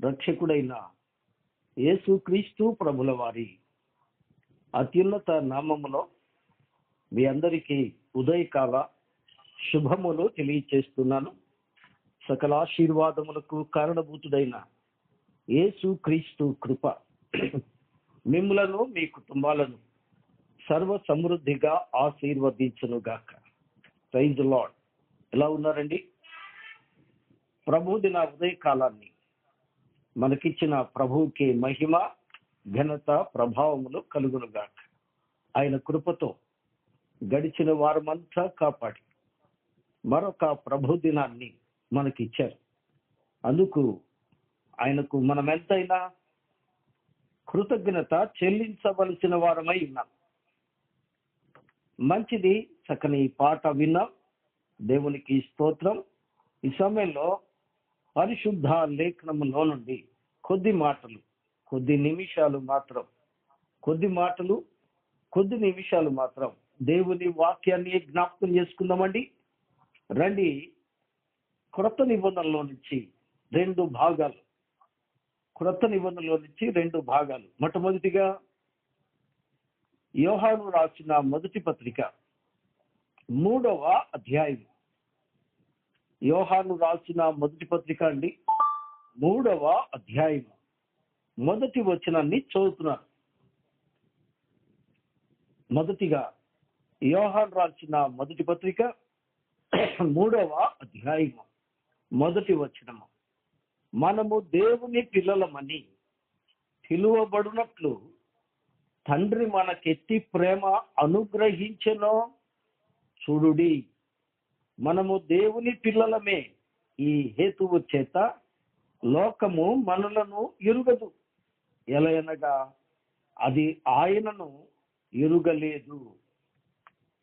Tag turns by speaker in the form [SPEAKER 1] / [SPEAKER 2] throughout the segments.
[SPEAKER 1] రక్షకుడైన యేసుక్రీస్తు ప్రభుల వారి అత్యున్నత నామములో మీ అందరికీ ఉదయకాల శుభములు తెలియచేస్తున్నాను. సకల ఆశీర్వాదములకు కారణభూతుడైన యేసుక్రీస్తు కృప మిమ్ములను మీ కుటుంబాలను సర్వ సమృద్ధిగా ఆశీర్వదించునుగాక. Praise the lord. ఎలా ఉన్నారండి? ప్రభు దిన ఉదయకాలాన్ని మనకిచ్చిన ప్రభువుకి మహిమ, ఘనత, ప్రభావములు కలుగునుగాక. ఆయన కృపతో గడిచిన వారమంతా కాపాడి మరొక ప్రభు దినాన్ని మనకిచ్చారు. అందుకు ఆయనకు మనం ఎంతైనా కృతజ్ఞత చెల్లించవలసిన వారమై ఉన్నాం. మంచిది, చక్కని పాట విన్నాం. దేవునికి స్తోత్రం. ఈ సమయంలో పరిశుద్ధ లేఖనములో నుండి కొద్ది నిమిషాలు మాత్రం దేవుని వాక్యాన్ని జ్ఞాపకం చేసుకుందామండి. రండి. క్రొత్త నిబంధనలో నుంచి రెండు భాగాలు. మొట్టమొదటిగా యోహాను రాసిన మొదటి పత్రిక 3వ అధ్యాయం. యోహాను రాసిన మొదటి పత్రిక అండి, 3వ అధ్యాయం మొదటి వచనాన్ని చదువుతున్నారు. మొదటిగా యోహాను రాసిన మొదటి పత్రిక 3వ అధ్యాయం మొదటి వచనము. మనము దేవుని పిల్లలమని పిలువబడినట్లు తండ్రి మనకెట్టి ప్రేమ అనుగ్రహించెనో చూడుడి. మనము దేవుని పిల్లలమే. ఈ హేతువు చేత లోకము మనలను ఎరుగదు, ఎలయనగా అది ఆయనను ఎరుగలేదు.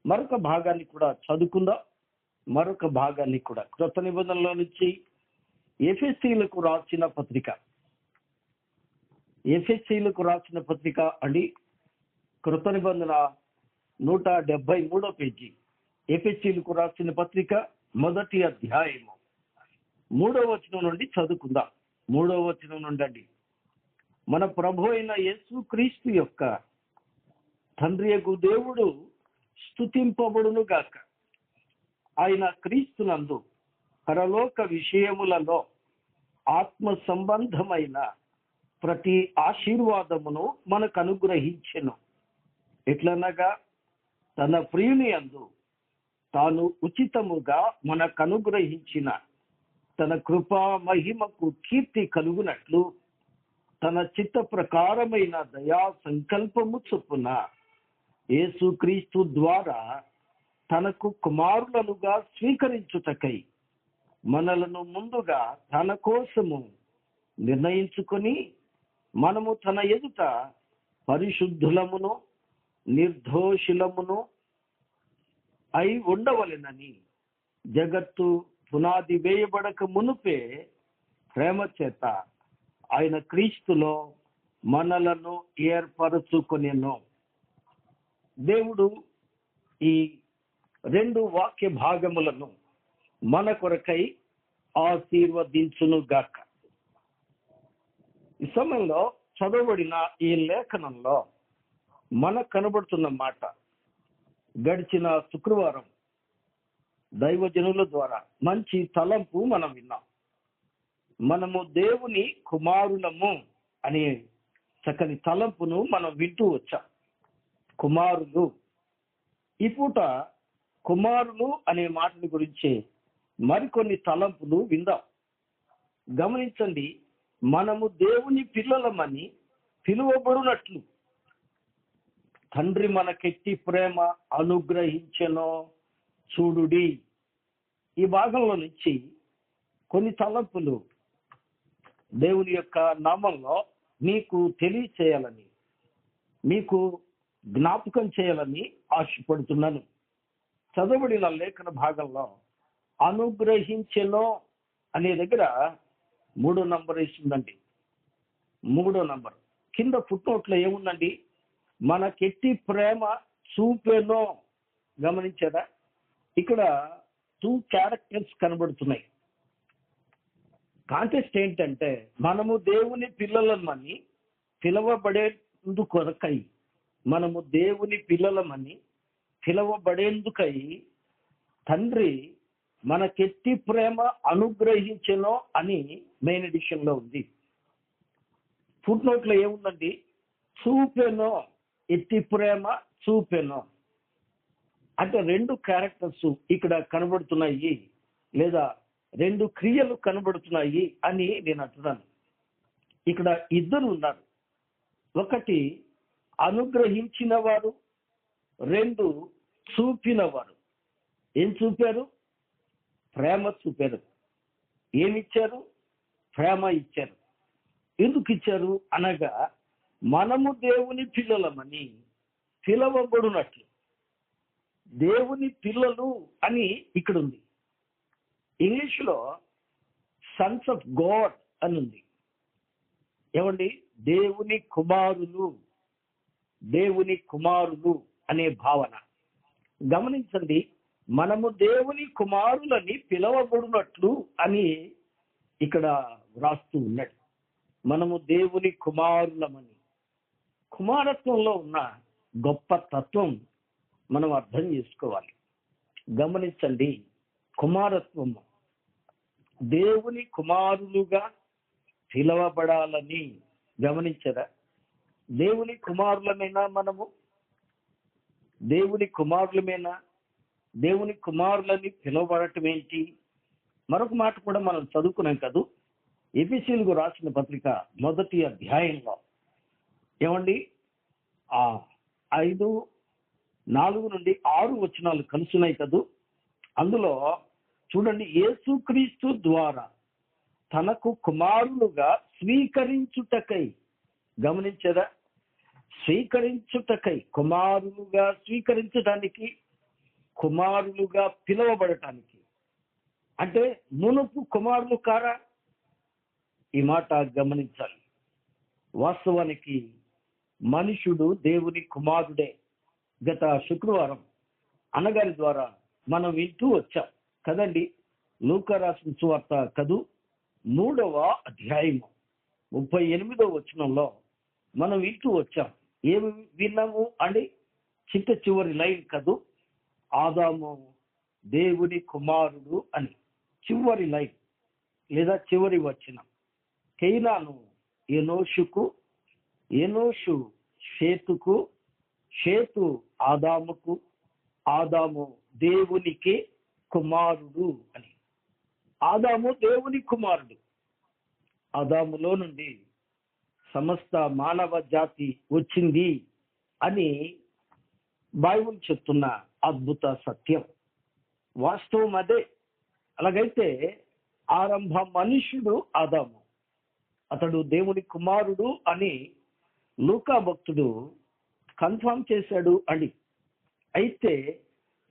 [SPEAKER 1] మరొక భాగాన్ని కూడా చదువుకుందాం. క్రొత్త నిబంధనలో నుంచి ఎఫెసీయులకు రాసిన పత్రిక అండి, కృత నిబంధన 173వ పేజీ. ఎఫెసీయులకు రాసిన పత్రిక 1వ అధ్యాయము 3వ వచనం నుండి చదువుకుందాం. 3వ వచనం నుండి అండి. మన ప్రభు అయిన యేసుక్రీస్తు యొక్క తండ్రియగు దేవుడు స్తుతింపబడును గాక. ఆయన క్రీస్తునందు పరలోక విషయములలో ఆత్మ సంబంధమైన ప్రతి ఆశీర్వాదమును మనకు అనుగ్రహించెను. ఎట్లనగా తన ప్రియుని యందు తాను ఉచితముగా మనకు అనుగ్రహించిన తన కృపా మహిమకు కీర్తి కలుగునట్లు తన చిత్త ప్రకారమైన దయా సంకల్పము చొప్పున యేసుక్రీస్తు ద్వారా తనకు కుమారులనుగా స్వీకరించుటకై మనలను ముందుగా తన కోసము నిర్ణయించుకొని మనము తన ఎదుట పరిశుద్ధులమును నిర్దోషులమును అయి ఉండవలెనని జగత్తు పునాది వేయబడక మునుపే ప్రేమ చేత ఆయన క్రీస్తులో మనలను ఏర్పరచుకొనెను. దేవుడు ఈ రెండు వాక్య భాగములను మన కొరకై ఆశీర్వదించును గాక. ఈ సమయంలో చదవబడిన ఈ లేఖనంలో మనకు కనబడుతున్న మాట, గడిచిన శుక్రవారం దైవజనుల ద్వారా మంచి తలంపు మనం విన్నాం. మనము దేవుని కుమారులము అనే చక్కని తలంపును మనం వింటూ వచ్చాం. కుమారులు. ఈ పూట కుమారులు అనే మాటల గురించి మరికొన్ని తలంపులు విందాం. గమనించండి. మనము దేవుని పిల్లలమని పిలువబడినట్లు తండ్రి మనకెట్టి ప్రేమ అనుగ్రహించెనో చూడుడి. ఈ భాగంలో నుంచి కొన్ని తలంపులు దేవుని యొక్క నామంలో మీకు తెలియచేయాలని, మీకు జ్ఞాపకం చేయాలని ఆశపడుతున్నాను. చదవబడిన లేఖన భాగంలో అనుగ్రహించెనో అనే దగ్గర 3వ నంబర్ ఇస్తుందండి. 3వ నంబర్ కింద ఫుట్నోట్లో ఏముందండి? మనకెట్టి ప్రేమ చూపెనో. గమనించారా? ఇక్కడ 2 క్యారెక్టర్స్ కనబడుతున్నాయి. కాంటెస్ట్ ఏంటంటే మనము దేవుని పిల్లలమని పిలవబడేందుకొరకై, మనము దేవుని పిల్లలమని పిలవబడేందుకై తండ్రి మనకెట్టి ప్రేమ అనుగ్రహించెనో అని మెయిన్ ఎడిషన్ లో ఉంది. ఫుట్ నోట్ లో ఏముందండి? చూపెనో, ఎట్టి ప్రేమ చూపెనో. అంటే రెండు క్యారెక్టర్స్ ఇక్కడ కనబడుతున్నాయి, లేదా రెండు క్రియలు కనబడుతున్నాయి అని నేను అంటున్నాను. ఇక్కడ ఇద్దరు ఉన్నారు. ఒకటి అనుగ్రహించిన వారు, రెండు చూపినవారు. ఏం చూపారు? ప్రేమ చూపారు. ఏమిచ్చారు? ప్రేమ ఇచ్చారు. ఎందుకు ఇచ్చారు అనగా, మనము దేవుని పిల్లలమని పిలవబడినట్లు. దేవుని పిల్లలు అని ఇక్కడ ఉంది. ఇంగ్లీష్లో సన్స్ ఆఫ్ గాడ్ అని ఉంది. ఏమండి? దేవుని కుమారులు, దేవుని కుమారులు అనే భావన గమనించండి. మనము దేవుని కుమారులని పిలవబడినట్లు అని ఇక్కడ వ్రాస్తూ ఉన్నాడు. మనము దేవుని కుమారులమని. కుమారత్వంలో ఉన్న గొప్ప తత్వం మనం అర్థం చేసుకోవాలి. గమనించండి, కుమారత్వము దేవుని కుమారులుగా పిలవబడాలని. గమనించరా? దేవుని కుమారులమైనా మనము? దేవుని కుమారులమైనా? దేవుని కుమారులని పిలువబడటం ఏంటి? మరొక మాట కూడా మనం చదువుకున్నాం కదూ, ఎఫెసీయులకు రాసిన పత్రిక 1వ అధ్యాయంలో. ఏమండి? 5, 4 నుండి 6 వచనాలు కలుస్తున్నాయి కదూ. అందులో చూడండి, యేసుక్రీస్తు ద్వారా తనకు కుమారులుగా స్వీకరించుటకై. గమనించదా? స్వీకరించుటకై, కుమారులుగా స్వీకరించడానికి, కుమారులుగా పిలువబడటానికి. అంటే మునుపు కుమారులు కారా? ఈ మాట గమనించాలి. వాస్తవానికి మనుషుడు దేవుని కుమారుడే. గత శుక్రవారం అన్నగారి ద్వారా మనం వింటూ వచ్చాం కదండి. లూకా రాసిన సువార్త కదూ, 3వ అధ్యాయము 38వ వచనంలో మనం వింటూ వచ్చాం. ఏమి విన్నాము అండి? చివరి లైన్ కదూ, ఆదాము దేవుని కుమారుడు అని. చివరి లైన్ లేదా చివరి వచనం. కైనాను ఎనోషుకు, ఎనోషు షేతుకు, షేతు ఆదాముకు, ఆదాము దేవునికి కుమారుడు అని. ఆదాము దేవుని కుమారుడు. ఆదాములో నుండి సమస్త మానవ జాతి వచ్చింది అని బైబిల్ చెప్తున్న అద్భుత సత్యం. వాస్తవం అదే. అలాగైతే ఆరంభ మనుష్యుడు ఆదాము, అతడు దేవుని కుమారుడు అని లూకా భక్తుడు కన్ఫర్మ్ చేశాడు అని. అయితే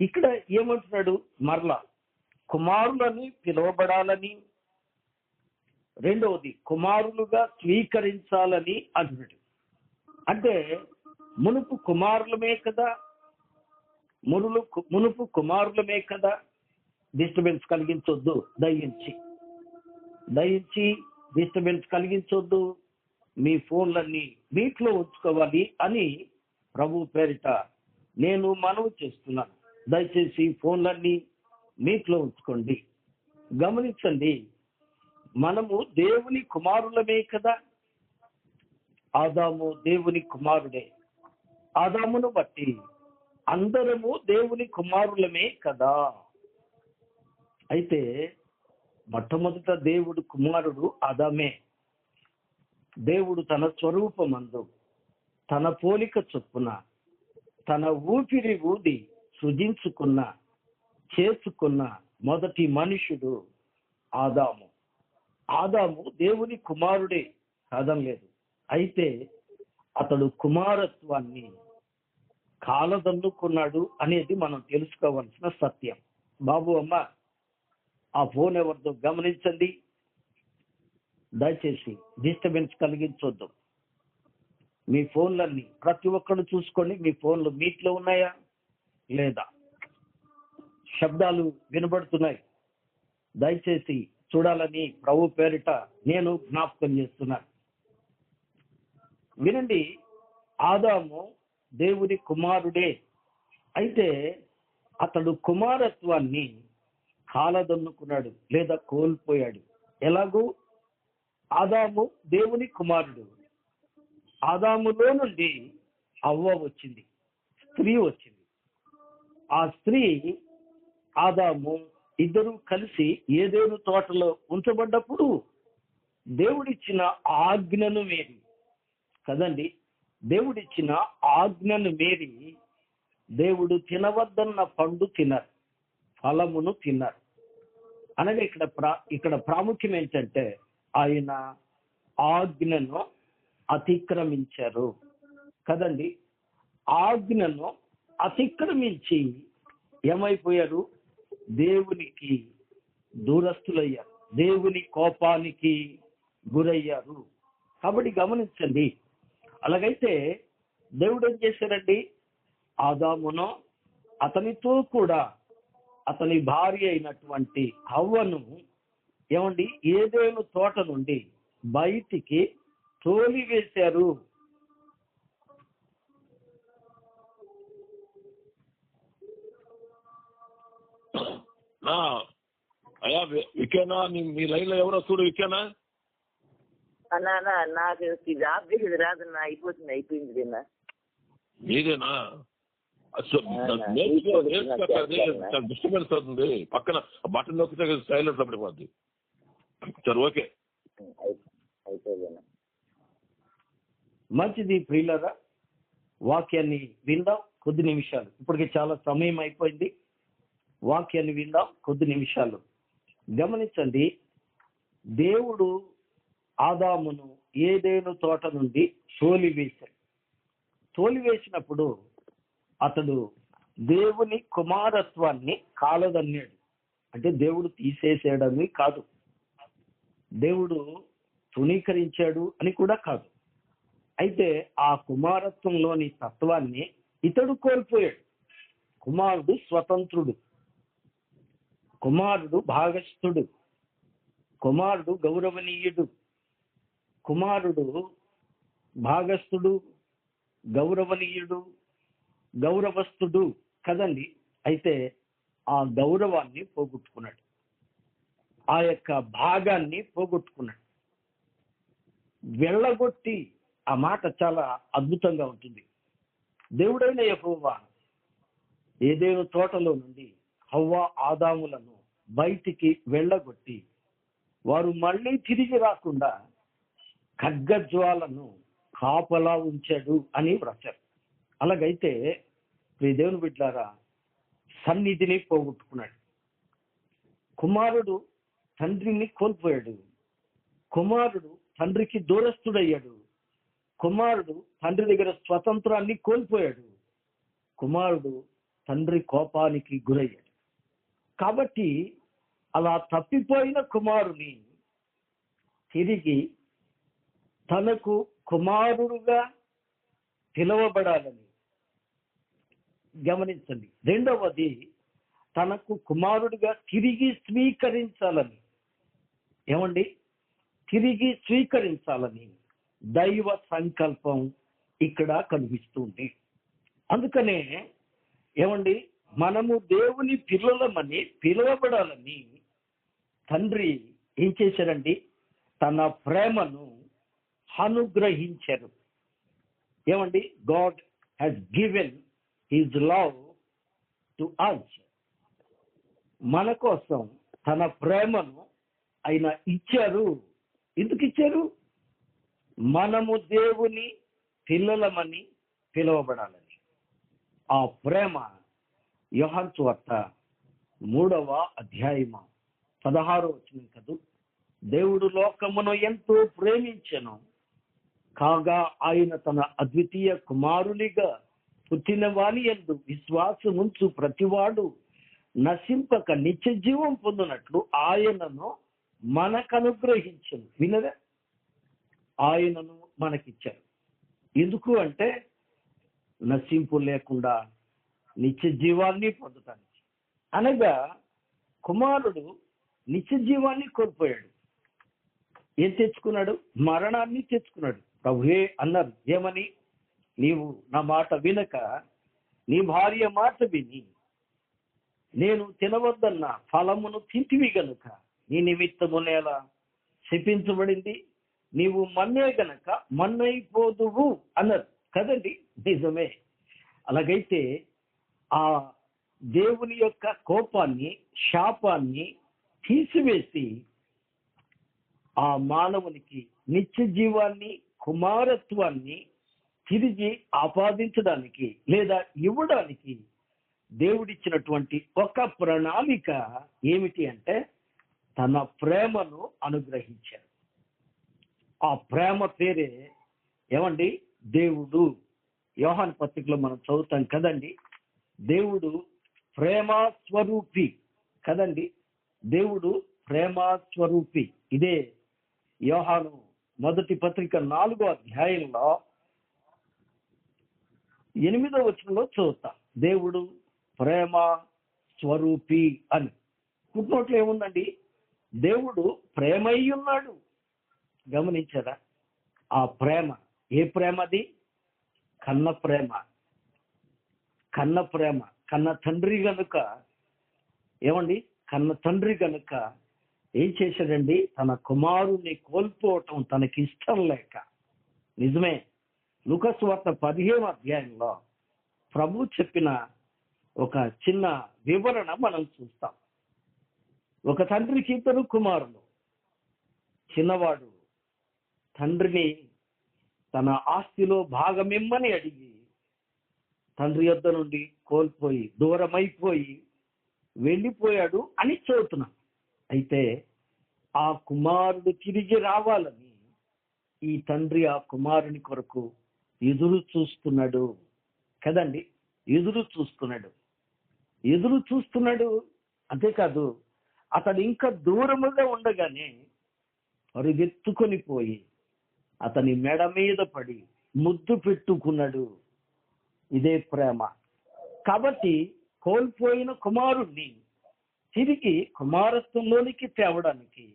[SPEAKER 1] ఇక్కడ ఏమంటున్నాడు? మరలా కుమారులని పిలువబడాలని, రెండవది కుమారులుగా స్వీకరించాలని అంటున్నాడు. అంటే మునుపు కుమారులమే కదా, మునుపు కుమారులమే కదా. డిస్టర్బెన్స్ కలిగించొద్దు దయించి డిస్టర్బెన్స్ కలిగించొద్దు. మీ ఫోన్లన్నీ మీట్లో ఉంచుకోవాలి అని ప్రభు పేరిట నేను మనవి చేస్తున్నాను. దయచేసి ఫోన్లన్నీ మీట్లో ఉంచుకోండి. గమనించండి, మనము దేవుని కుమారులమే కదా. ఆదాము దేవుని కుమారుడే. ఆదామును బట్టి అందరము దేవుని కుమారులమే కదా. అయితే మొట్టమొదట దేవుడు కుమారుడు ఆదామే. దేవుడు తన స్వరూపమందు, తన పోలిక చొప్పున, తన ఊపిరి ఊది సృజించుకున్న, చేసుకున్న మొదటి మనుషుడు ఆదాము. ఆదాము దేవుని కుమారుడే కాదం లేదు. అయితే అతడు కుమారత్వాన్ని కాలదన్నుకున్నాడు అనేది మనం తెలుసుకోవాల్సిన సత్యం. బాబు, అమ్మ, ఆ ఫోన్ ఎవరితో గమనించండి. దయచేసి డిస్టర్బెన్స్ కలిగించొద్దు. మీ ఫోన్లన్నీ ప్రతి ఒక్కరు చూసుకోండి. మీ ఫోన్లు మీట్లో ఉన్నాయా లేదా? శబ్దాలు వినబడుతున్నాయి. దయచేసి చూడాలని ప్రభు పేరిట నేను జ్ఞాపకం చేస్తున్నాను. వినండి, ఆదాము దేవుని కుమారుడే. అయితే అతడు కుమారత్వాన్ని కాలదన్నుకున్నాడు లేదా కోల్పోయాడు. ఎలాగూ ఆదాము దేవుని కుమారుడు. ఆదాములో నుండి అవ్వ వచ్చింది, స్త్రీ వచ్చింది. ఆ స్త్రీ ఆదాము ఇద్దరు కలిసి ఏదేను తోటలో ఉంచబడ్డప్పుడు దేవుడిచ్చిన ఆజ్ఞను మీరి కదండి, దేవుడిచ్చిన ఆజ్ఞను మీరి దేవుడు తినవద్దన్న పండు తిన్నారు, ఫలమును తిన్నారు. అనగా ఇక్కడ ప్రాముఖ్యం ఏంటంటే ఆయన ఆజ్ఞను అతిక్రమించారు కదండి. ఆజ్ఞను అతిక్రమించి ఏమైపోయారు? దేవునికి దూరస్తులయ్యారు, దేవుని కోపానికి గురయ్యారు. కాబట్టి గమనించండి, అలాగైతే దేవుడు ఏం చేశారండి? ఆదామును అతనితో కూడా అతని భార్య అయినటువంటి హవ్వను ఏమండి ఏదేను తోట నుండి బయటికి తోలివేశారు.
[SPEAKER 2] అయ్యా వికేనా, మీ లైన్ లో ఎవరో చూడు. వికేనా
[SPEAKER 3] అన్నా నాకు జాబ్ చేసేది రాదన్నా, అయిపోయింది అన్నా.
[SPEAKER 2] మీదేనా? డిస్టర్బెన్స్ అవుతుంది, పక్కన బటన్ నొక్కితే సైలెన్స్ పడిపోద్ది. సరే, ఓకే,
[SPEAKER 1] మంచిది ప్రియులారా. వాక్యాన్ని విందాం కొద్ది నిమిషాలు. ఇప్పటికి చాలా సమయం అయిపోయింది. వాక్యాన్ని విందాం కొద్ది నిమిషాలు. గమనించండి, దేవుడు ఆదామును ఏదేను తోట నుండి తోలివేశాడు. తోలివేసినప్పుడు అతడు దేవుని కుమారత్వాన్ని కాలదన్నాడు. అంటే దేవుడు తీసేసాడని కాదు, దేవుడు తృణీకరించాడు అని కూడా కాదు. అయితే ఆ కుమారత్వంలోని తత్వాన్ని ఇతడు కోల్పోయాడు. కుమారుడు స్వతంత్రుడు, కుమారుడు భాగస్థుడు, కుమారుడు గౌరవనీయుడు, కుమారుడు భాగస్థుడు, గౌరవనీయుడు, గౌరవస్తుడు కదండి. అయితే ఆ గౌరవాన్ని పోగొట్టుకున్నాడు, ఆ యొక్క భాగాన్ని పోగొట్టుకున్నాడు. వెళ్ళగొట్టి, ఆ మాట చాలా అద్భుతంగా ఉంటుంది. దేవుడైన యెహోవా ఏదేను తోటలో నుండి హవ్వ ఆదాములను బయటికి వెళ్ళగొట్టి వారు మళ్ళీ తిరిగి రాకుండా ఖడ్గజ్వాలను కాపలా ఉంచాడు అని వ్రాశారు. అలాగైతే ఈ దేవుని బిడ్డలారా, సన్నిధిని పోగొట్టుకున్నాడు. కుమారుడు తండ్రిని కోల్పోయాడు, కుమారుడు తండ్రికి దూరస్తుడయ్యాడు, కుమారుడు తండ్రి దగ్గర స్వతంత్రాన్ని కోల్పోయాడు, కుమారుడు తండ్రి కోపానికి గురయ్యాడు. కాబట్టి అలా తప్పిపోయిన కుమారుని తిరిగి తనకు కుమారుడుగా పిలువబడాలని గమనించండి. రెండవది, తనకు కుమారుడిగా తిరిగి స్వీకరించాలని. ఏమండి? తిరిగి స్వీకరించాలని దైవ సంకల్పం ఇక్కడ కనిపిస్తుంది. అందుకనే ఏమండి, మనము దేవుని పిల్లలమని పిలువబడాలని తండ్రి ఏం చేశారండి? తన ప్రేమను అనుగ్రహించారు. ఏమండి? God has given his love to us. మన కోసం తన ప్రేమను ఆయన ఇచ్చారు. ఎందుకు ఇచ్చారు? మనము దేవుని పిల్లలమని పిలువబడాలని. ఆ ప్రేమ యోహాను సువార్త 3వ అధ్యాయము 16వ వచనం కదూ. దేవుడు లోకమును ఎంతో ప్రేమించెను, కాగా ఆయన తన అద్వితీయ కుమారునిగా పుట్టిన వాని యందు విశ్వాసముంచు ప్రతివాడు నశింపక నిత్య జీవం పొందినట్లు ఆయనను మనకు అనుగ్రహించను. వినరా? ఆయనను మనకిచ్చారు. ఎందుకు అంటే నశింపు లేకుండా నిత్య జీవాన్ని పొందటానికి. అనగా కుమారుడు నిత్య జీవాన్ని కోల్పోయాడు. ఏం తెచ్చుకున్నాడు? మరణాన్ని తెచ్చుకున్నాడు. ప్రభువే అన్నారు ఏమని? నీవు నా మాట వినక నీ భార్య మాట విని నేను తినవద్దన్న ఫలమును తింటివి గనుక నీ నిమిత్తము నేల శపించబడింది, నీవు మన్నే గనక మన్నైపోదువు అన్నారు కదండి. నిజమే. అలాగైతే ఆ దేవుని యొక్క కోపాన్ని, శాపాన్ని తీసివేసి ఆ మానవునికి నిత్య జీవాన్ని, కుమారత్వాన్ని తిరిగి ఆపాదించడానికి లేదా ఇవ్వడానికి దేవుడిచ్చినటువంటి ఒక ప్రణాళిక ఏమిటి అంటే తన ప్రేమను అనుగ్రహించారు. ఆ ప్రేమ పేరే ఏమండి? దేవుడు. యోహాను పత్రికలో మనం చదువుతాం కదండి, దేవుడు ప్రేమ స్వరూపి కదండి. దేవుడు ప్రేమ స్వరూపి. ఇదే యోహాను మొదటి పత్రిక 4వ అధ్యాయంలో 8వ వచనంలో చదువుతాం. దేవుడు ప్రేమ స్వరూపి అని. ఫుట్నోట్లో ఏముందండి? దేవుడు ప్రేమై ఉన్నాడు. గమనించారా? ఆ ప్రేమ ఏ ప్రేమది? కన్న ప్రేమ. కన్న ప్రేమ. కన్న తండ్రి గనుక ఏమండి? కన్న తండ్రి గనుక ఏం చేశాడండి? తన కుమారుణ్ణి కోల్పోవటం తనకి ఇష్టం లేక. నిజమే. లూకా సువార్త 15వ అధ్యాయంలో ప్రభు చెప్పిన ఒక చిన్న వివరణ మనం చూస్తాం. ఒక తండ్రికి 2 కుమారులు. చిన్నవాడు తండ్రిని తన ఆస్తిలో భాగమిమ్మని అడిగి తండ్రి యొద్ద నుండి కోల్పోయి దూరమైపోయి వెళ్ళిపోయాడు అని చదువుతున్నాం. అయితే ఆ కుమారుడు తిరిగి రావాలని ఈ తండ్రి ఆ కుమారుని కొరకు ఎదురు చూస్తున్నాడు కదండి. ఎదురు చూస్తున్నాడు. అంతేకాదు, అతడు ఇంకా దూరముగా ఉండగానే పరుగెత్తుకొని పోయి అతని మెడ మీద పడి ముద్దు పెట్టుకున్నాడు. ఇదే ప్రేమ. కాబట్టి కోల్పోయిన కుమారుణ్ణి తిరిగి కుమారత్వంలోనికి తేవడానికి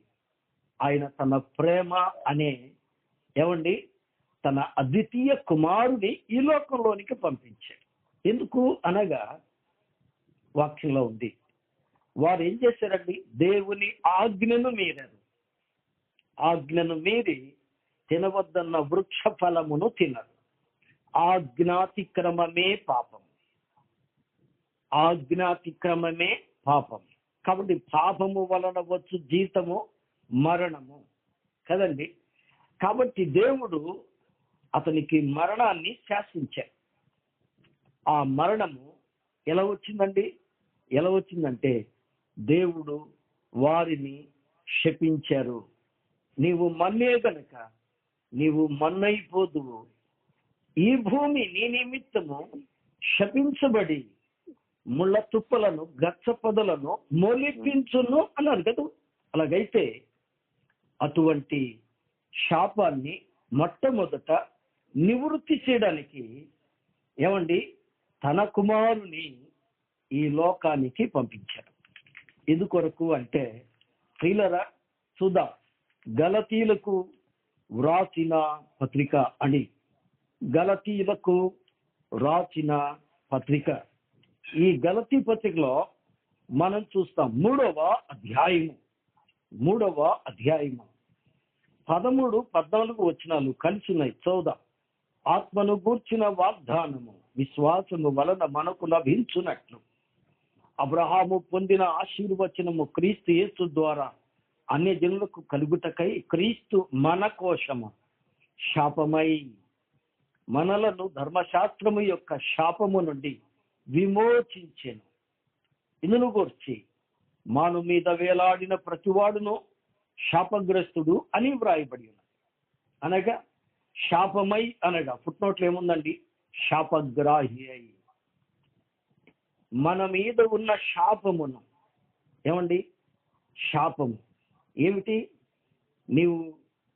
[SPEAKER 1] ఆయన తన ప్రేమ అనే ఏమండి తన అద్వితీయ కుమారుని ఈ లోకంలోనికి పంపించాడు. ఎందుకు అనగా వాక్యంలో ఉంది, వారు ఏం చేశారండి? దేవుని ఆజ్ఞను మీరారు. ఆజ్ఞను మీరి తినవద్దన్న వృక్ష ఫలమును తినరు. ఆజ్ఞాతిక్రమమే పాపం. ఆజ్ఞాతిక్రమమే పాపం. కాబట్టి పాపము వలన వచ్చు జీతము మరణము కదండి. కాబట్టి దేవుడు అతనికి మరణాన్ని శాసించారు. ఆ మరణము ఎలా వచ్చిందండి? ఎలా వచ్చిందంటే దేవుడు వారిని శపించారు. నీవు మన్నే గనక నీవు మన్నైపోదువు, ఈ భూమి నీ నిమిత్తము శపించబడి ముళ్ళ తుప్పలను గచ్చ పొదలను మొలిపించును అన్నారు కదా. అలాగైతే అటువంటి శాపాన్ని మొట్టమొదట నివృత్తి చేయడానికి ఏమండి తన కుమారుని ఈ లోకానికి పంపించారు. ఎందుకొరకు అంటే ప్రియులరా చూద్దాం. గలతీయులకు వ్రాసిన పత్రిక అని, గలతీయులకు వ్రాసిన పత్రిక. ఈ గలతీ పత్రికలో మనం చూస్తాం 3వ అధ్యాయము 13, 14 వచనాలు కలిసి ఉన్నాయి. చదువుదాం. ఆత్మను గూర్చిన వాగ్దానము విశ్వాసము వలన మనకు లభించున్నట్లు అబ్రహాము పొందిన ఆశీర్వచనము క్రీస్తు యేసు ద్వారా అన్యజనులకు కలుగుటకై క్రీస్తు మన కోసము శాపమై మనలను ధర్మశాస్త్రము యొక్క శాపము నుండి విమోచించెను. ఇందును గూర్చి మాను మీద వేలాడిన ప్రతివాడును శాపగ్రస్తుడు అని వ్రాయబడి ఉన్నది. అనగా శాపమై అనగా ఫుట్నోట్లో ఏముందండి? శాపగ్రాహి అయి. మన మీద ఉన్న శాపమును ఏమండి? శాపము ఏమిటి?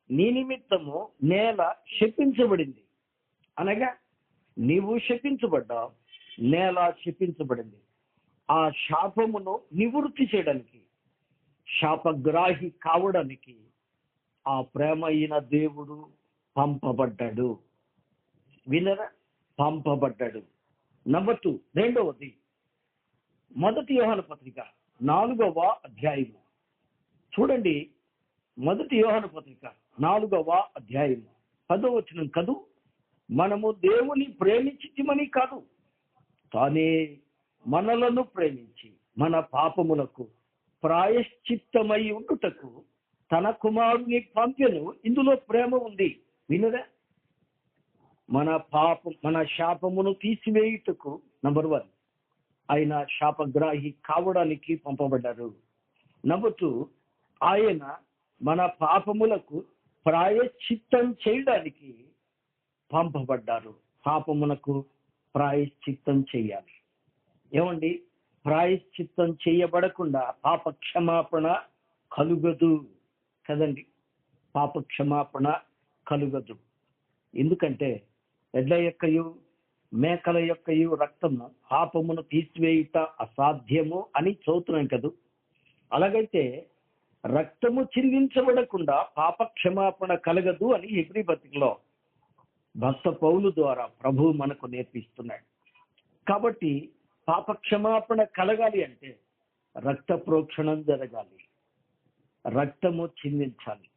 [SPEAKER 1] నీ నిమిత్తము నేల శపించబడింది. అనగా నీవు శపించబడ్డావు, నేల శపించబడింది. ఆ శాపమును నివృత్తి చేయడానికి శాపగ్రాహి కావడానికి ఆ ప్రేమ అయిన దేవుడు పంపబడ్డాడు. వినరా? పంపబడ్డాడు. నంబర్ 2, రెండవది మొదటి యోహాను పత్రిక 4వ అధ్యాయము. చూడండి, మొదటి యోహాను పత్రిక 4వ అధ్యాయము 10వ వచనం కదూ, మనము దేవుని ప్రేమించితిమని కాదు, తానే మనలను ప్రేమించి మన పాపములకు ప్రాయశ్చిత్తమై ఉండుటకు తన కుమారుని పంపెను. ఇందులో ప్రేమ ఉంది. వినరా? మన శాపమును తీసివేయుటకు నంబర్ 1 ఆయన శాపగ్రాహి కావడానికి పంపబడ్డారు. నంబర్ 2, ఆయన మన పాపములకు ప్రాయశ్చిత్తం చేయడానికి పంపబడ్డారు. పాపమునకు ప్రాయశ్చిత్తం చేయాలి. ఏమండి? ప్రాయశ్చిత్తం చేయబడకుండా పాప క్షమాపణ కలుగదు కదండి. పాప క్షమాపణ కలుగదు. ఎందుకంటే ఎడ్ల యొక్కయు మేకల యొక్కయు రక్తము పాపమును తీసివేయుట అసాధ్యము అని చదువుతున్నాం కదూ. అలాగైతే రక్తము చిందించబడకుండా పాప క్షమాపణ కలగదు అని హెబ్రీ పత్రికలో భక్త పౌలు ద్వారా ప్రభువు మనకు నేర్పిస్తున్నాడు. కాబట్టి పాప క్షమాపణ కలగాలి అంటే రక్త ప్రోక్షణం జరగాలి, రక్తము చిందించాలి.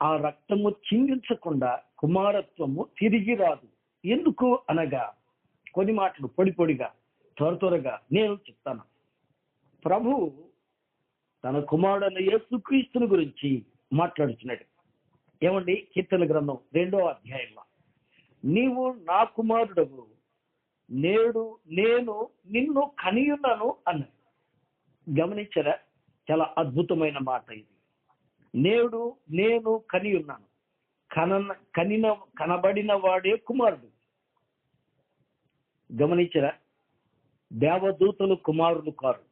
[SPEAKER 1] ఆ రక్తము చిందించకుండా కుమారత్వము తిరిగి రాదు. ఎందుకు అనగా కొన్ని మాటలు పొడిగా త్వరగా నేను చెప్తాను. ప్రభు తన కుమారుడైన యేసుక్రీస్తుని గురించి మాట్లాడుతున్నాడు. ఏమండి? కీర్తన గ్రంథం 2వ అధ్యాయంలో, నీవు నా కుమారుడవు, నేడు నేను నిన్ను కనియున్నాను అన్నాడు. గమనించరా? చాలా అద్భుతమైన మాట ఇది. నేడు నేను కనియున్నాను. కనబడిన వాడే కుమారుడు. గమనించరా? దేవదూతలు కుమారులు కారు.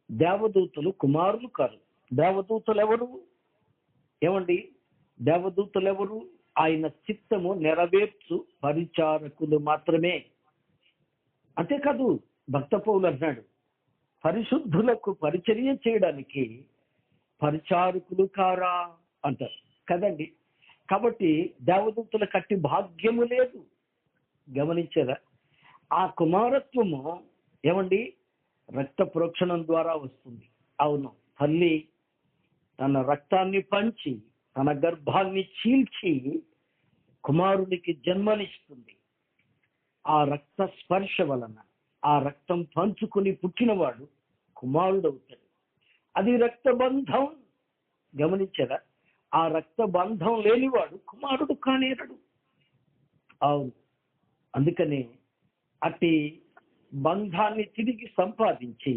[SPEAKER 1] దేవదూతలు కుమారులు కారు. దేవదూతలు ఎవరు? ఏమండి? దేవదూతలు ఎవరు? ఆయన చిత్తము నెరవేర్చు పరిచారకులు మాత్రమే. అంతేకాదు, భక్త పౌలు అన్నాడు, పరిశుద్ధులకు పరిచర్య చేయడానికి పరిచారకులు కారా అంటారు కదండి. కాబట్టి దేవదూతల కట్టి భాగ్యము లేదు. గమనించారా? ఆ కుమారత్వము ఏమండి? రక్త ప్రోక్షణం ద్వారా వస్తుంది. అవును, తల్లి తన రక్తాన్ని పంచి తన గర్భాన్ని చీల్చి కుమారునికి జన్మనిస్తుంది. ఆ రక్త స్పర్శ వలన ఆ రక్తం పంచుకుని పుట్టినవాడు కుమారుడవుతాడు. అది రక్తబంధం. గమనించరా? ఆ రక్తబంధం లేనివాడు కుమారుడు కానేరడు. అవును, అందుకనే అట్టి బంధాన్ని తిరిగి సంపాదించి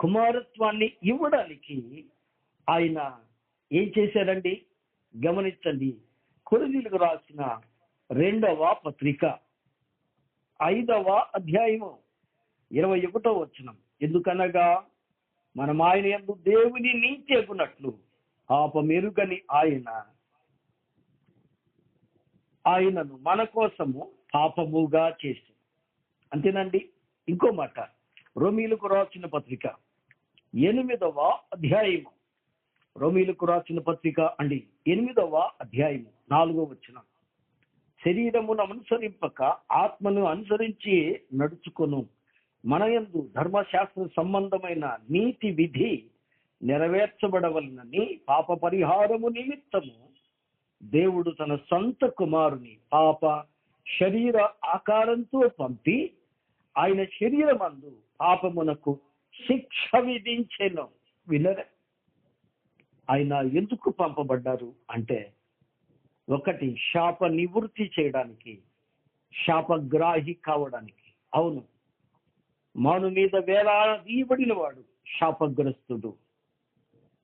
[SPEAKER 1] కుమారత్వాన్ని ఇవ్వడానికి ఆయన ఏం చేశారండి? గమనించండి, కొరింథీయులకు రాసిన 2వ పత్రిక 5వ అధ్యాయము 21వ వచనం, ఎందుకనగా మనం ఆయన యందు దేవుని నీతి ఎగునట్లు పాపమెరుగని ఆయనను మన కోసము పాపముగా చేసి. అంతేనండి. ఇంకో మాట, రోమీయులకు రాసిన పత్రిక 8వ అధ్యాయము, రోమీయులకు రాసిన పత్రిక 8వ అధ్యాయము 4వ వచనం, శరీరమును అనుసరింపక ఆత్మను అనుసరించి నడుచుకొను మన యందు ధర్మశాస్త్ర సంబంధమైన నీతి విధి నెరవేర్చబడవలనని పాప పరిహారము నిమిత్తము దేవుడు తన సొంత కుమారుని పాప శరీర ఆకారంతో పంపి ఆయన శరీరమందు పాపమునకు శిక్ష విధించెను. వినరే? ఆయన ఎందుకు పంపబడ్డారు అంటే, ఒకటి శాప నివృత్తి చేయడానికి, శాపగ్రాహి కావడానికి. అవును, మాను మీద వేలాడీయబడిన వాడు శాపగ్రస్తుడు.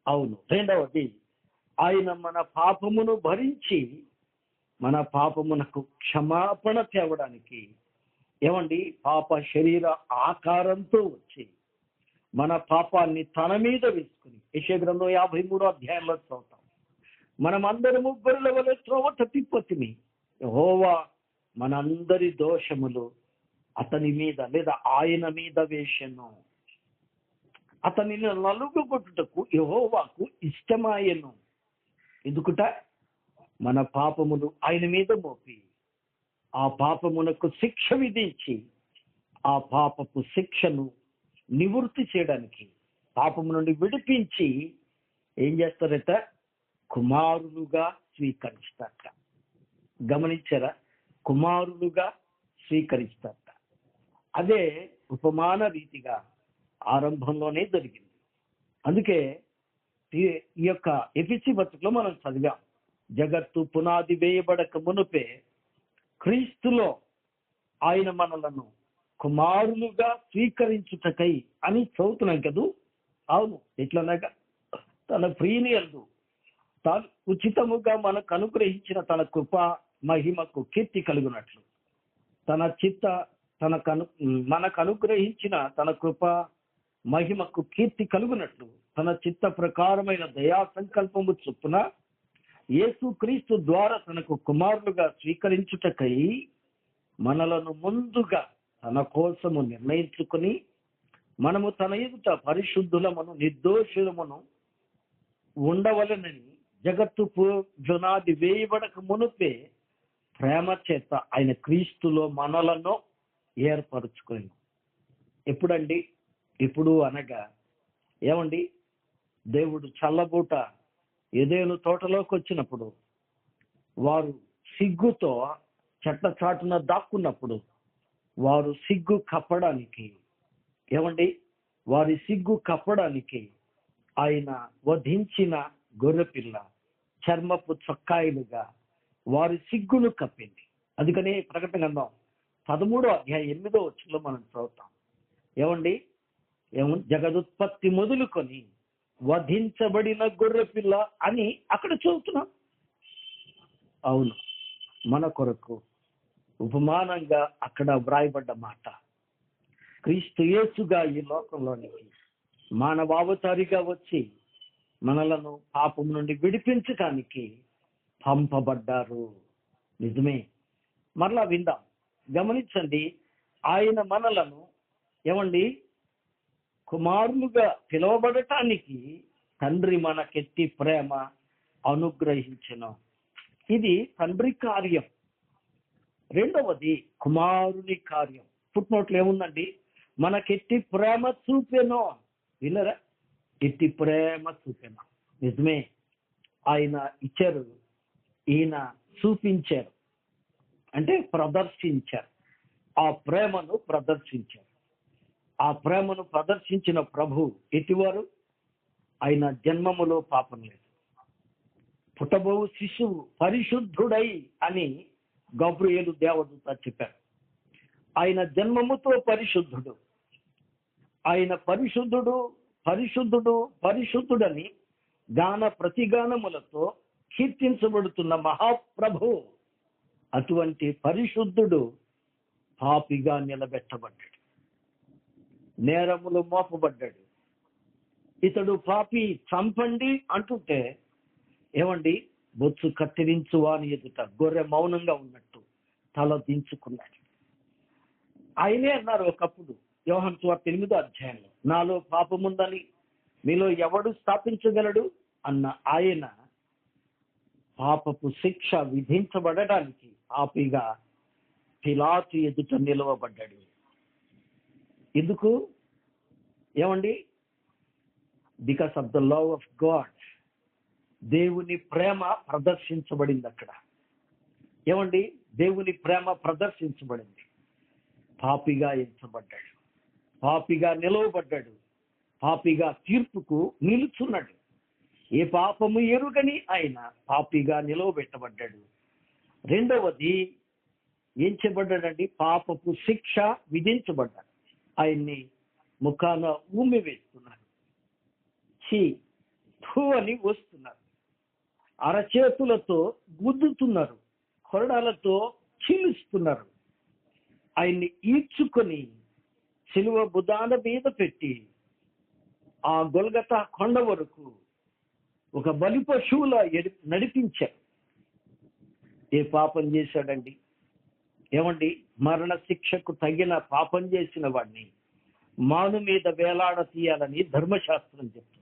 [SPEAKER 1] అవును. రెండవది, ఆయన మన పాపమును భరించి మన పాపమునకు క్షమాపణ తేవడానికి ఏమండి పాప శరీర ఆకారంతో వచ్చి మన పాపాన్ని తన మీద వేసుకుని, యెషయా గ్రంథం 53వ అధ్యాయంలో చదువుతాం, మనమందరము గొర్రెల వలె త్రోవ తప్పిపోతిమి, యెహోవా మనందరి దోషములు అతని మీద లేదా ఆయన మీద వేసెను. అతనిని నలుగగొట్టుటకు యెహోవాకు ఇష్టమాయెను. ఎందుకుట? మన పాపములు ఆయన మీద మోపి ఆ పాపమునకు శిక్ష విధించి ఆ పాపపు శిక్షను నివృత్తి చేయడానికి, పాపము నుండి విడిపించి ఏం చేస్తారట? కుమారులుగా స్వీకరిస్తారట. గమనించారా? కుమారులుగా స్వీకరిస్తారట. అదే ఉపమాన రీతిగా ఆరంభంలోనే జరిగింది. అందుకే ఈ యొక్క ఎఫెసీ పత్రికలో మనం చదివాం, జగత్తు పునాది వేయబడక మునుపే క్రీస్తులో ఆయన మనలను కుమారులుగా స్వీకరించుటకై అని చదువుతున్నాం కదూ. అవును, ఎట్లనగా తన ప్రియుని యందు తాను ఉచితముగా మనకు అనుగ్రహించిన తన కృప మహిమకు కీర్తి కలుగునట్లు, మనకు అనుగ్రహించిన తన కృప మహిమకు కీర్తి కలుగునట్లు తన చిత్త ప్రకారమైన దయా సంకల్పము చొప్పున యేసు క్రీస్తు ద్వారా తనకు కుమారులుగా స్వీకరించుటకై మనలను ముందుగా తన కోసము నిర్ణయించుకుని, మనము తన ఎదుట పరిశుద్ధులమును నిర్దోషులమును ఉండవలెనని జగత్తు పునాది వేయబడక మునుపే ప్రేమ చేత ఆయన క్రీస్తులో మనలను ఏర్పరచుకుని. ఎప్పుడండి? ఇప్పుడు అనగా ఏమండి, దేవుడు చల్లబూట ఏదేను తోటలోకి వచ్చినప్పుడు వారు సిగ్గుతో చెట్ల చాటున దాక్కున్నప్పుడు వారు సిగ్గు కప్పడానికి, ఏమండి, వారి సిగ్గు కప్పడానికి ఆయన వధించిన గొర్రెపిల్ల చర్మపు చొక్కాయిలుగా వారి సిగ్గును కప్పింది. అందుకనే ప్రకటన గ్రంథం 13:8 మనం చదువుతాం. ఏమండి, జగదుత్పత్తి మొదలుకొని వధించబడిన గొర్రెపిల్ల అని అక్కడ చదువుతున్నాం. అవును, మన కొరకు ఉపమానంగా అక్కడ వ్రాయబడ్డ మాట. క్రీస్తు యేసుగా ఈ లోకంలోనికి మానవావతారిగా వచ్చి మనలను పాపం నుండి విడిపించడానికి పంపబడ్డారు. నిజమే. మరలా విందాం, గమనించండి. ఆయన మనలను ఏమండి కుమారులుగా పిలువబడటానికి తండ్రి మనకెత్తి ప్రేమ అనుగ్రహించెను. ఇది తండ్రి కార్యం. రెండవది కుమారుని కార్యం. ఫుట్నోట్లు ఏముందండి? మనకెత్తి ప్రేమ చూపెను. వినరా? ఎత్తి ప్రేమ చూపెను. నిజమే, ఆయన ఇచ్చారు, ఈయన చూపించారు, అంటే ప్రదర్శించారు. ఆ ప్రేమను ప్రదర్శించారు. ఆ ప్రేమను ప్రదర్శించిన ప్రభు ఎటివారు? ఆయన జన్మములో పాపం లేదు. పుట్టబో శిశువు పరిశుద్ధుడై అని గబ్రియేలు దేవదూత చెప్పారు. ఆయన జన్మముతో పరిశుద్ధుడు. ఆయన పరిశుద్ధుడు పరిశుద్ధుడు పరిశుద్ధుడని గాన ప్రతిగానములతో కీర్తించబడుతున్న మహాప్రభు. అటువంటి పరిశుద్ధుడు పాపిగా నిలబెట్టబడ్డాడు, నేరములు మోపబడ్డాడు. ఇతడు పాపి, చంపండి అంటుంటే ఏమండి, బొచ్చు కత్తిరించు అని ఎదుట గొర్రె మౌనంగా ఉన్నట్టు తల దించుకున్నాడు. ఆయనే అన్నారు ఒకప్పుడు యోహాను సువార్త 8వ నాలో పాపముందని మీలో ఎవడు స్థాపించగలడు అన్న ఆయన పాపపు శిక్ష విధించబడడానికి పాపిగా పిలాతు ఎదుట నిలవబడ్డాడు. ఎందుకు? ఏమండి, because of the love of God. దేవుని ప్రేమ ప్రదర్శించబడింది అక్కడ. ఏమండి, దేవుని ప్రేమ ప్రదర్శించబడింది. పాపిగా ఎంచబడ్డాడు, పాపిగా నిలవబడ్డాడు, పాపిగా తీర్పుకు నిలుచున్నాడు. ఏ పాపము ఎరుగని ఆయన పాపిగా నిలవబెట్టబడ్డాడు. రెండవది ఏం చేయబడ్డాడండి? పాపపు శిక్ష విధించబడ్డాడు. ఆయన్ని ముఖాన ఊమి వేస్తున్నారు, అని వస్తున్నారు, అరచేతులతో గుద్దుతున్నారు, కొరడాలతో చీలుస్తున్నారు. ఆయన్ని ఈడ్చుకొని సిలువ బుధాన మీద పెట్టి ఆ గొల్గతా కొండ వరకు ఒక బలి పశువుల నడిపించారు. ఏ పాపం చేశాడండి? ఏమండి, మరణ శిక్షకు తగిన పాపం చేసిన వాడిని మాను మీద వేలాడ తీయాలని ధర్మశాస్త్రం చెప్తుంది.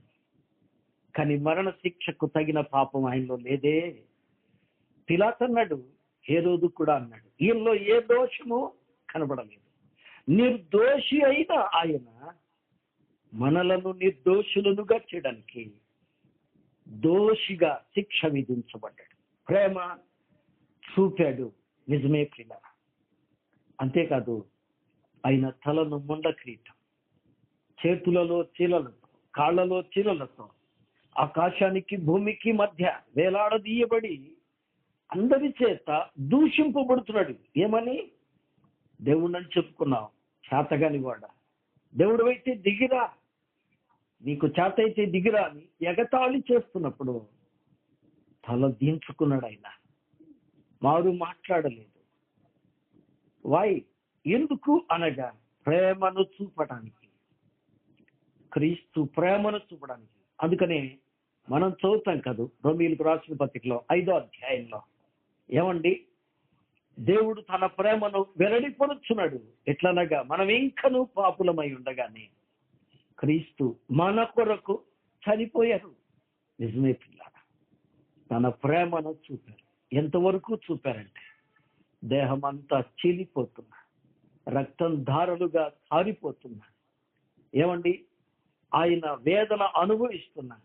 [SPEAKER 1] కానీ మరణ శిక్షకు తగిన పాపం ఆయనలో లేదే. పిలాతు అన్నాడు, హేరోదు కూడా అన్నాడు, ఈయనలో ఏ దోషము కనబడలేదు. నిర్దోషి అయిన ఆయన మనలను నిర్దోషులనుగా చేయడానికి దోషిగా శిక్ష విధించబడ్డాడు. ప్రేమ చూపాడు, నిజమే ప్రియ. అంతేకాదు, ఆయన తలను ముండ కిరీటం, చేతులలో చీలలతో, కాళ్లలో చీలలతో ఆకాశానికి భూమికి మధ్య వేలాడదీయబడి అందరి చేత దూషింపబడుతున్నాడు. ఏమని? దేవుణ్ణని చెప్పుకున్నావు, చేతగాని వాడ, దేవుడు అయితే దిగిరా, నీకు చేత అయితే దిగిరా అని ఎగతాళి చేస్తున్నప్పుడు తల దించుకున్నాడు. ఆయన మారు మాట్లాడలేదు. వై? ఎందుకు అనగా ప్రేమను చూపడానికి, క్రీస్తు ప్రేమను చూపడానికి. అందుకనే మనం చదువుతాం కదా రోమీయులకు రాసిన పత్రికలో 5వ అధ్యాయంలో, ఏమండి, దేవుడు తన ప్రేమను వెల్లడిపరుచున్నాడు. ఎట్లనగా మనం ఇంకనూ పాపులమై ఉండగానే క్రీస్తు మన కొరకు చనిపోయారు. నిజమే పిల్లారా, తన ప్రేమను చూపారు. ఎంతవరకు చూపారంటే దేహం అంతా చీలిపోతున్నా, రక్తం ధారలుగా కారిపోతున్నా, ఏమండి, ఆయన వేదన అనుభవిస్తున్నా,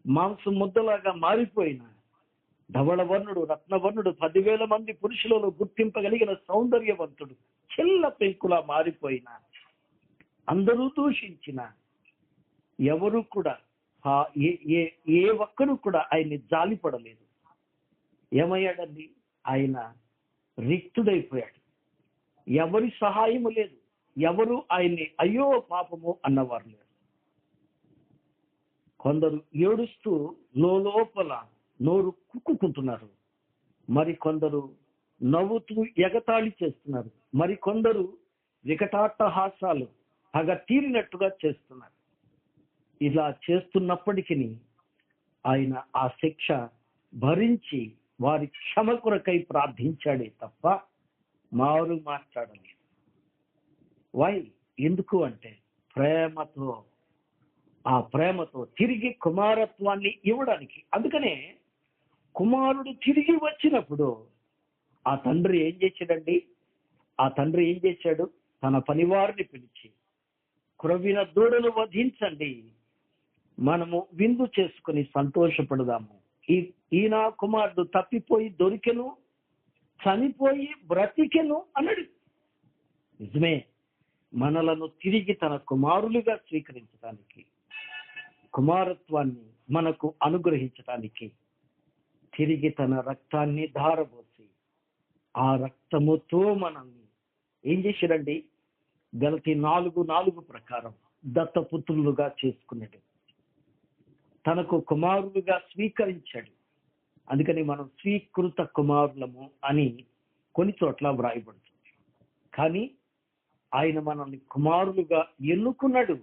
[SPEAKER 1] మాంసం ముద్దలాగా మారిపోయిన ధవళవర్ణుడు, రత్నవర్ణుడు, 10,000 మంది పురుషులలో గుర్తింపగలిగిన సౌందర్యవంతుడు చిల్ల పెంకులా మారిపోయిన, అందరూ దూషించిన, ఎవరు కూడా ఏ ఒక్కరు కూడా ఆయన్ని జాలిపడలేదు. ఏమయ్యాడండి? ఆయన రిక్తుడైపోయాడు. ఎవరి సహాయము లేదు, ఎవరు ఆయన్ని అయ్యో పాపము అన్నవారు లేరు. కొందరు ఏడుస్తూ లోపల నోరు కుక్కుకుంటున్నారు, మరి కొందరు నవ్వుతూ ఎగతాళి చేస్తున్నారు, మరి కొందరు వికటాట్టహాసాలు పగ తీరినట్టుగా చేస్తున్నారు. ఇలా చేస్తున్నప్పటికీ ఆయన ఆ శిక్ష భరించి వారి క్షమ కొరకై ప్రార్థించాడే తప్ప మారు మాట్లాడలేదు. వై? ఎందుకు అంటే ప్రేమతో, ఆ ప్రేమతో తిరిగి కుమారత్వాన్ని ఇవ్వడానికి. అందుకనే కుమారుడు తిరిగి వచ్చినప్పుడు ఆ తండ్రి ఏం చేశాడండి? ఆ తండ్రి ఏం చేశాడు? తన పనివారిని పిలిచి, క్రొవ్విన దూడను వధించండి, మనము విందు చేసుకుని సంతోషపడదాము. ఈ నా కుమారుడు తప్పిపోయి దొరికెను, చనిపోయి బ్రతికెను అన్నాడు. నిజమే, మనలను తిరిగి తన కుమారులుగా స్వీకరించడానికి, కుమారత్వాన్ని మనకు అనుగ్రహించడానికి తిరిగి తన రక్తాన్ని ధారబోసి, ఆ రక్తముతో మనల్ని ఏం చేశాడండి? గలతీ 4:4 ప్రకారం దత్తపుత్రులుగా చేసుకున్నాడు, తనకు కుమారులుగా స్వీకరించాడు. అందుకని మనం స్వీకృత కుమారులము అని కొన్ని చోట్ల వ్రాయబడుతుంది. కానీ ఆయన మనల్ని కుమారులుగా ఎన్నుకున్నాడు.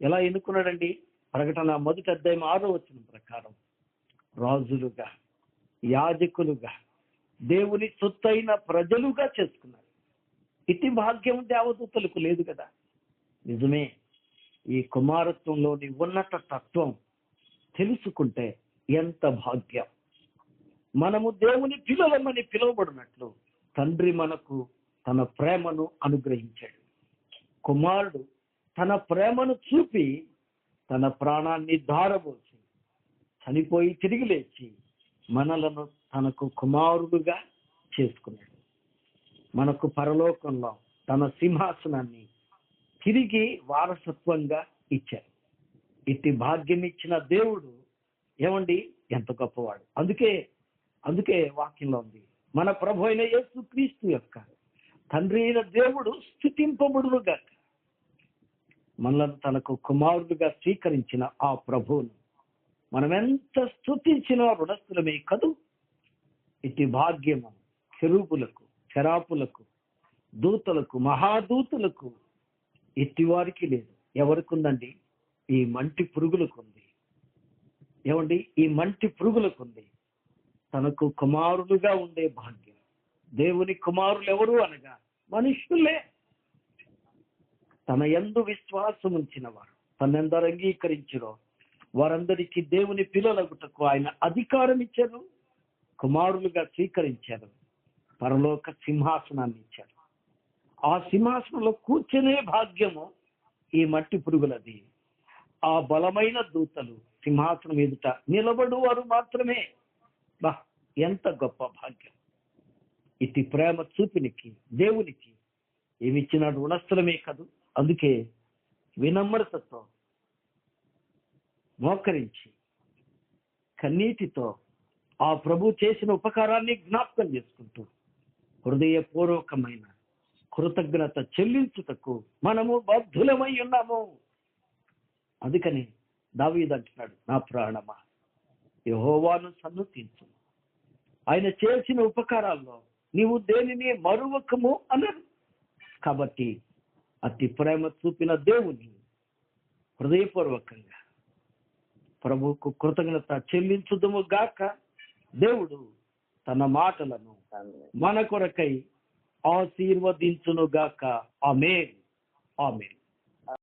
[SPEAKER 1] ఎలా ఎన్నుకున్నాడండి? ప్రకటన 1వ అధ్యాయం 6వ వచనం ప్రకారం రాజులుగా, యాజకులుగా, దేవుని సొత్తైన ప్రజలుగా చేసుకున్నారు. ఇతి భాగ్యం దేవదూతలకు లేదు కదా. నిజమే, ఈ కుమారత్వంలోని ఉన్నత తత్వం తెలుసుకుంటే ఎంత భాగ్యం. మనము దేవుని పిల్లలమని పిలువబడినట్లు తండ్రి మనకు తన ప్రేమను అనుగ్రహించాడు. కుమారుడు తన ప్రేమను చూపి తన ప్రాణాన్ని ధారబోసి చనిపోయి తిరిగి లేచి మనలను తనకు కుమారుడుగా చేసుకున్నాడు. మనకు పరలోకంలో తన సింహాసనాన్ని తిరిగి వారసత్వంగా ఇచ్చారు. ఇట్టి భాగ్యం ఇచ్చిన దేవుడు ఏమండి ఎంత గొప్పవాడు. అందుకే వాక్యంలో ఉంది, మన ప్రభు అయిన యేసుక్రీస్తు యొక్క తండ్రి అయిన దేవుడు స్తుతింపబడునుగాక. మనలను తనకు కుమారుడుగా స్వీకరించిన ఆ ప్రభువును మనం ఎంత స్తుతించినా రుణస్థులమే కదూ. ఇట్టి భాగ్యము కెరూబులకు, శరాపులకు, దూతలకు, మహాదూతులకు ఇట్టి వారికి లేదు. ఎవరికి ఉందండి? ఈ మంటి పురుగులకు ఉంది. ఏమండి? ఈ మంటి పురుగులకు ఉంది. తనకు కుమారులుగా ఉండే భాగ్యం. దేవుని కుమారులు ఎవరు అనగా మనుషులే. తన యందు విశ్వాసం ఉంచిన వారు తనెందరు అంగీకరించిరో వారందరికీ దేవుని పిల్లలగుటకు ఆయన అధికారం ఇచ్చారు, కుమారులుగా స్వీకరించారు, పరలోక సింహాసనాన్ని ఇచ్చారు. ఆ సింహాసనంలో కూర్చునే భాగ్యము ఈ మట్టి పురుగులది. ఆ బలమైన దూతలు సింహాసనం ఎదుట నిలబడు వారు మాత్రమే. బా, ఎంత గొప్ప భాగ్యం! ఇటు ప్రేమ చూపినికి దేవునికి ఏమిచ్చినాడు రుణస్థలమే కాదు. అందుకే వినమ్రతతో మోకరించి కన్నీటితో ఆ ప్రభు చేసిన ఉపకారాన్ని జ్ఞాపకం చేసుకుంటూ హృదయపూర్వకమైన కృతజ్ఞత చెల్లించుటకు మనము బద్ధులమై ఉన్నాము. అందుకని దావీదు అంటున్నాడు, నా ప్రాణమా యెహోవాను సన్నుతించు, ఆయన చేసిన ఉపకారాల్లో నీవు దేనిని మరువకము అన్నాడు. కాబట్టి అతి ప్రేమ చూపిన దేవుని హృదయపూర్వకంగా ప్రభువుకు కృతజ్ఞత చెల్లించుదుము గాక. దేవుడు తన మాటలను మన కొరకై ఆశీర్వదించును గాక. ఆమేన్, ఆమేన్.